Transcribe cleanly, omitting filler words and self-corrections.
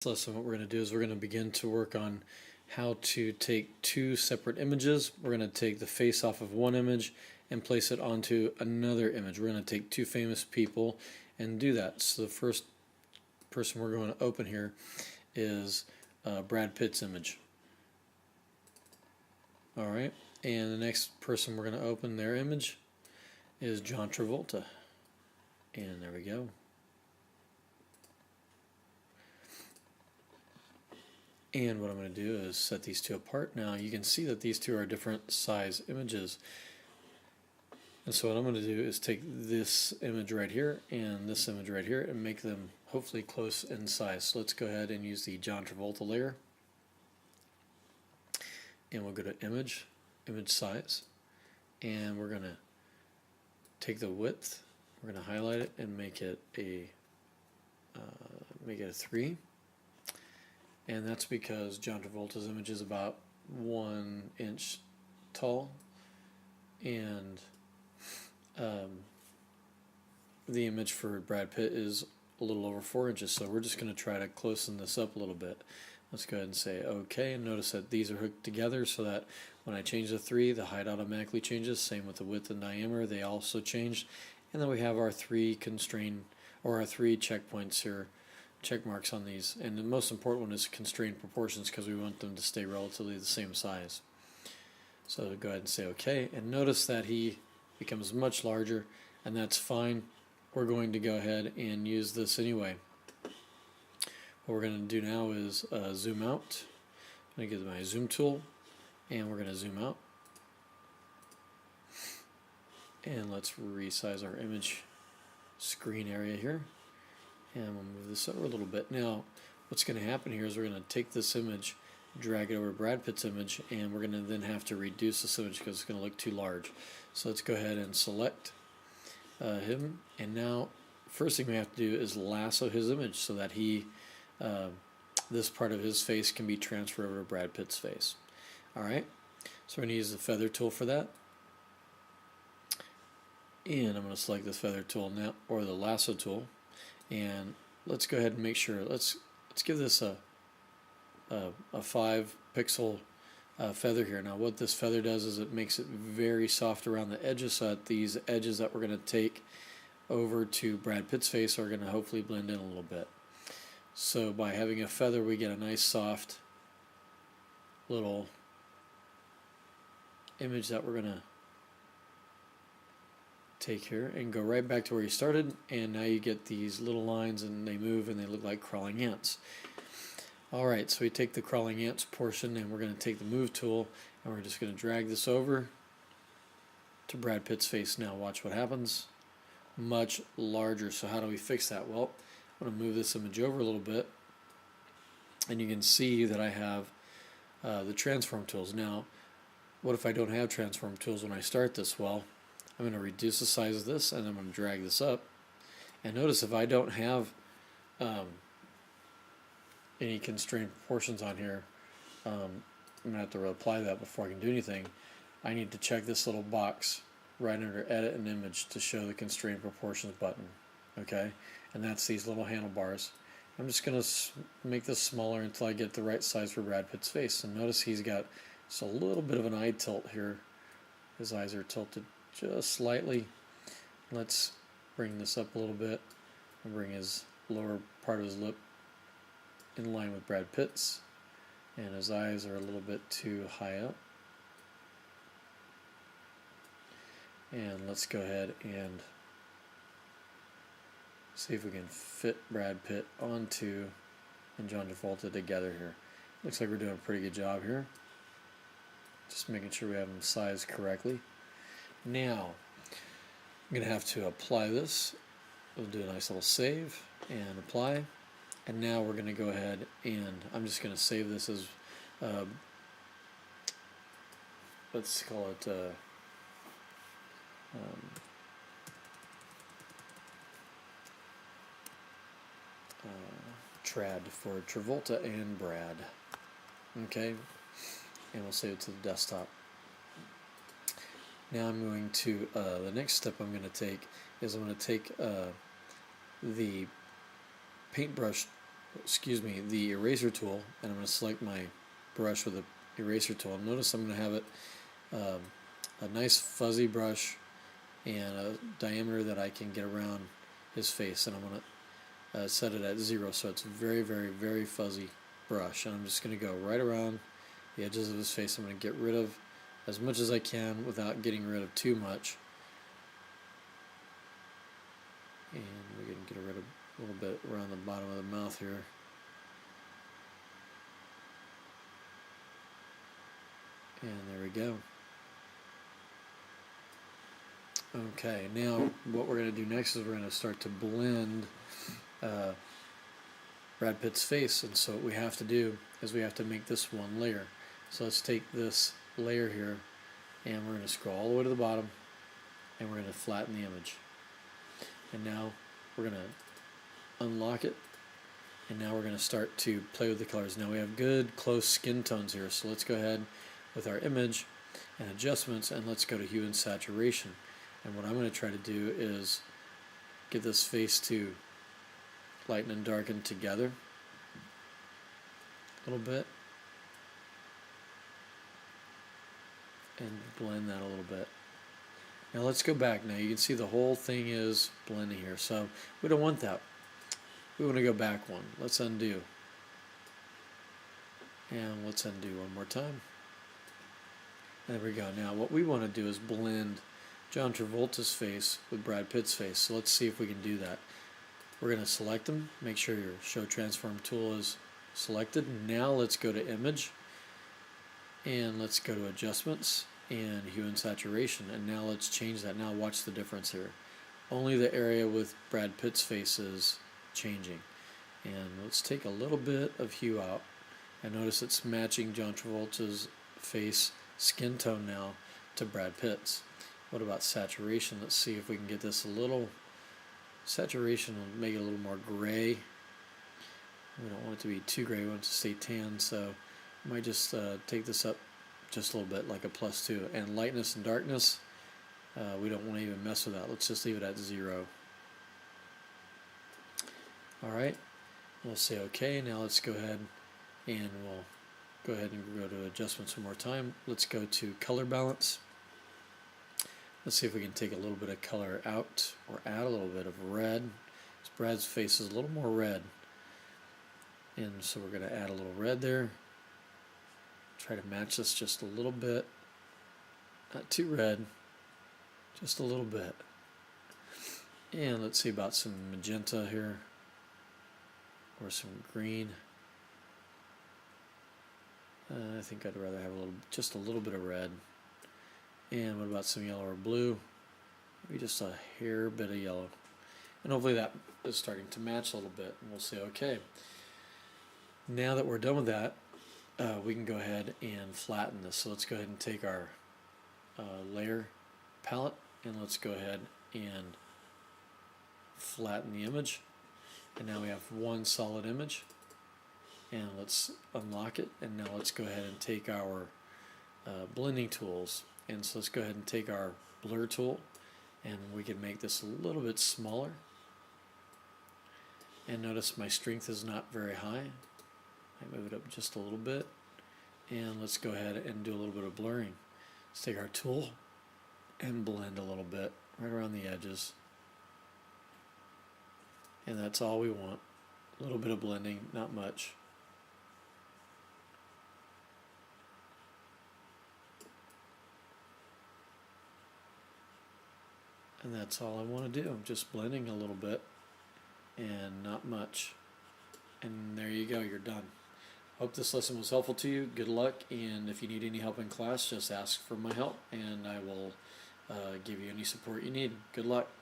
Lesson, what we're going to do is we're going to begin to work on how to take two separate images. We're going to take the face off of one image and place it onto another image. We're going to take two famous people and do that. So the first person we're going to open here is Brad Pitt's image. Alright, and the next person we're going to open their image is John Travolta. And there we go. And what I'm going to do is set these two apart. Now you can see that these two are different size images. And so what I'm going to do is take this image right here and this image right here and make them hopefully close in size. So let's go ahead and use the John Travolta layer. And we'll go to image size. And we're going to take the width, we're going to highlight it and make it a 3. And that's because John Travolta's image is about 1 inch tall, and the image for Brad Pitt is a little over 4 inches. So we're just going to try to close this up a little bit. Let's go ahead and say OK, and notice that these are hooked together so that when I change the 3, the height automatically changes. Same with the width and diameter, they also changed. And then we have our 3 constrained, or our 3 checkpoints here. Check marks on these, and the most important one is constrained proportions because we want them to stay relatively the same size. So go ahead and say OK, and notice that he becomes much larger, and that's fine. We're going to go ahead and use this anyway. What we're going to do now is zoom out. I'm going to get my zoom tool, and we're going to zoom out. And let's resize our image screen area here. And we'll move this over a little bit. Now, what's going to happen here is we're going to take this image, drag it over Brad Pitt's image, and we're going to then have to reduce this image because it's going to look too large. So let's go ahead and select him. And now, first thing we have to do is lasso his image so that this part of his face can be transferred over to Brad Pitt's face. Alright, so we're going to use the feather tool for that. And I'm going to select this feather tool now, or the lasso tool. And let's go ahead and make sure, let's give this a 5 pixel feather here. Now what this feather does is it makes it very soft around the edges, so that these edges that we're going to take over to Brad Pitt's face are going to hopefully blend in a little bit. So by having a feather we get a nice soft little image that we're going to take here and go right back to where you started, and now you get these little lines and they move and they look like crawling ants. Alright, so we take the crawling ants portion and we're going to take the move tool and we're just going to drag this over to Brad Pitt's face. Now watch what happens. Much larger. So how do we fix that? Well, I'm going to move this image over a little bit, and you can see that I have the transform tools. Now what if I don't have transform tools when I start this? Well, I'm going to reduce the size of this and I'm going to drag this up. And notice if I don't have any constrained proportions on here, I'm going to have to reapply that before I can do anything. I need to check this little box right under Edit and Image to show the Constrained Proportions button. Okay, and that's these little handlebars. I'm just going to make this smaller until I get the right size for Brad Pitt's face. And notice he's got just a little bit of an eye tilt here. His eyes are tilted just slightly. Let's bring this up a little bit and bring his lower part of his lip in line with Brad Pitt's, and his eyes are a little bit too high up. And let's go ahead and see if we can fit Brad Pitt onto and John Travolta together here. Looks like we're doing a pretty good job here. Just making sure we have them sized correctly. Now, I'm going to have to apply this. We'll do a nice little save and apply. And now we're going to go ahead and I'm just going to save this as, let's call it Trad for Travolta and Brad. Okay, and we'll save it to the desktop. Now I'm going to, the next step I'm going to take is I'm going to take the paintbrush the eraser tool, and I'm going to select my brush with the eraser tool. Notice I'm going to have it a nice fuzzy brush and a diameter that I can get around his face, and I'm going to set it at 0, so it's very, very, very fuzzy brush. And I'm just going to go right around the edges of his face. I'm going to get rid of as much as I can without getting rid of too much. And we're going to get rid of a little bit around the bottom of the mouth here. And there we go. Okay, now what we're going to do next is we're going to start to blend Brad Pitt's face, and so what we have to do is we have to make this one layer. So let's take this layer here, and we're going to scroll all the way to the bottom, and we're going to flatten the image. And now we're going to unlock it, and now we're going to start to play with the colors. Now we have good close skin tones here, so let's go ahead with our image and adjustments, and let's go to Hue and Saturation. And what I'm going to try to do is get this face to lighten and darken together a little bit, and blend that a little bit. Now let's go back. Now you can see the whole thing is blending here, so we don't want that. We want to go back one. Let's undo, and let's undo one more time. There we go. Now what we want to do is blend John Travolta's face with Brad Pitt's face. So let's see if we can do that. We're going to select them. Make sure your Show Transform tool is selected. Now let's go to Image, and let's go to Adjustments and Hue and Saturation. And now let's change that. Now watch the difference here. Only the area with Brad Pitt's face is changing. And let's take a little bit of hue out. And notice it's matching John Travolta's face skin tone now to Brad Pitt's. What about saturation? Let's see if we can get this a little. Saturation will make it a little more gray. We don't want it to be too gray. We want it to stay tan, so I might just take this up just a little bit, like a +2. And lightness and darkness, we don't want to even mess with that. Let's just leave it at 0. Alright, we'll say OK. Now let's go ahead and we'll go ahead and go to adjustments one more time. Let's go to color balance. Let's see if we can take a little bit of color out or add a little bit of red. Brad's face is a little more red, and so we're going to add a little red there. Try to match this just a little bit. Not too red, just a little bit. And let's see about some magenta here, or some green. I think I'd rather have just a little bit of red. And what about some yellow or blue? Maybe just a hair bit of yellow. And hopefully that is starting to match a little bit. And we'll say OK. Now that we're done with that, we can go ahead and flatten this. So let's go ahead and take our layer palette, and let's go ahead and flatten the image. And now we have one solid image. And let's unlock it. And now let's go ahead and take our blending tools. And so let's go ahead and take our blur tool, and we can make this a little bit smaller. And notice my strength is not very high. I move it up just a little bit. And let's go ahead and do a little bit of blurring. Let's take our tool and blend a little bit right around the edges. And that's all we want. A little bit of blending, not much. And that's all I want to do. I'm just blending a little bit and not much. And there you go, you're done. Hope this lesson was helpful to you. Good luck, and if you need any help in class, just ask for my help, and I will give you any support you need. Good luck.